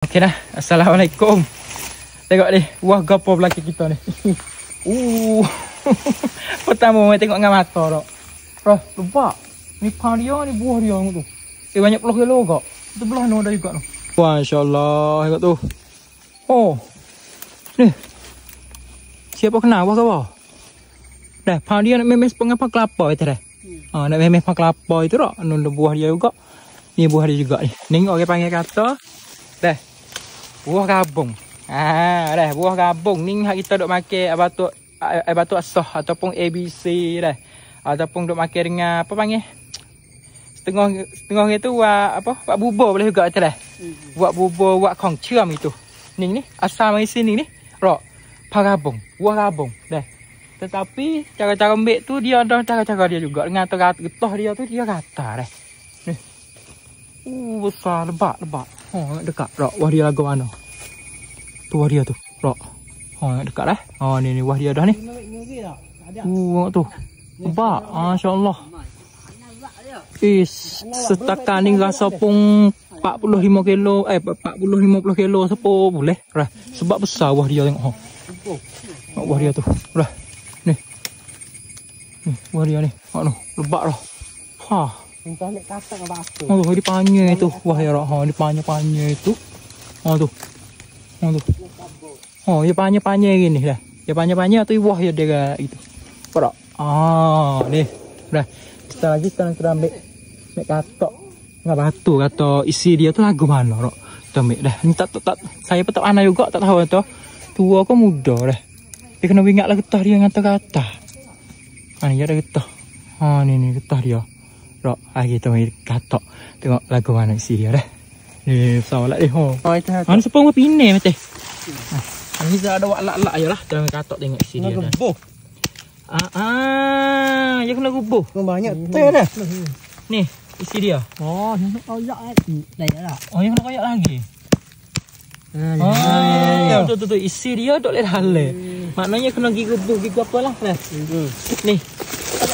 Okey dah. Assalamualaikum. Tengok ni, buah gapo belakang kita ni. Pertama mai tengok dengan mata dak. Lebat. Ni pang dia ni buah dia tu. Banyak puluh kilo kok. Tu belah no dah juga tu. Wah, insya-Allah tengok tu. Oh. Ni. Siapa kenal buah gapo? Dah, pang dia nak memes pengapa kelapa itu dah. Nak memes pang kelapa itu dak. Anu buah dia juga. Ni buah dia juga ni. Tengok orang panggil kata. Dah. Buah gabung. Dah buah gabung ni hak kita duk makan batu asah ataupun ABC dah. Ataupun duk makan dengan apa panggil? Setengah itu buat bubur boleh juga tu dah. Buat bubur, buat kong ciam itu. Ni asal mai sini ni. Rok. Gabung, buah gabung dah. Tetapi cara-cara ambil tu dia ada cara-cara dia juga. Dengan getah dia tu dia rata dah. Ni. Besar lebat. Dekat rok wah dia lagu mana? Tu wah dia tu. Rok. Dekat dah. Ni wah dia dah ni. Tu. Lebat. Masya-Allah. Setakat ni rasa pun 45 kilo 50 kilo sepo boleh. Sebab besar wah dia tengok. Wah dia tu. Ni. Wah dia ni. Lebat dah. Entah nak kata apa tu. Dia panjang itu. Wah ya rak. Dia panjang itu. Tu. Dia panjang gini dah. Dia panjang tu wah ya dia itu. Perak. Ni. Dah. Kita nak ambil katok. Enggak batu kata isi dia tu lagu mana rak. Kita ambil dah. Ni tak saya pun tak pandai juga tak tahu tu. Tua ke muda dah. Dia kena ingatlah getah dia ngata-kata. Ni ada getah. Ni getah dia. Rok, kita mai katok. Tengok lagu mana isi dia dah. Ni solat ni. Mana sepung apa pine mate. Ni ada wak-lak ayolah dalam katok tengok isi dia dah. Ya kena gubuh. Banyak teh dah. Ni isi dia. Nak koyak dah lah. Yang kena koyak lagi. Tu isi dia dok le hale. Maknanya kena gigi gubuh gigi apalah. Ni.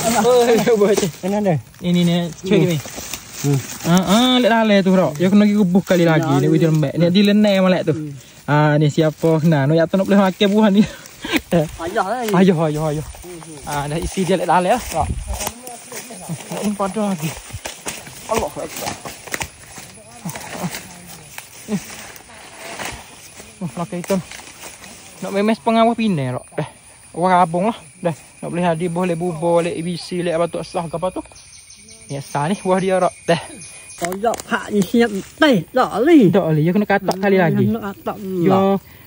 Mana dah? Ini cuy ni. Lek hale tu rok. Dia kena gigi gubuh kali lagi ni video lembek. Ni dilenai malak tu. Ni siapa kena nak tak nak boleh makan buah ni. Ayo. Dah isi dia lek hale lah. Ini pada lagi. Allah Akbar. Pakai itu. Nak memes pengawal pinai rok. Dah. Wah abang lah. Dah. Nak boleh hadir boleh bubur, boleh ABC, boleh batu asah ke apa tu. Ni asal ni buah dia rok. Dah. Koyak hak ni siap teh dak li. Tak boleh. Dia kena katak kali lagi. Nak katak.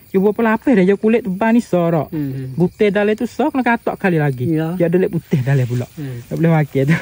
Yo buat pelapis dah. Yo kulit tebal ni sorok. Putih dalam tu sok kena katak kali lagi. Dia ada lek putih dalam pula. Tak boleh makan tu.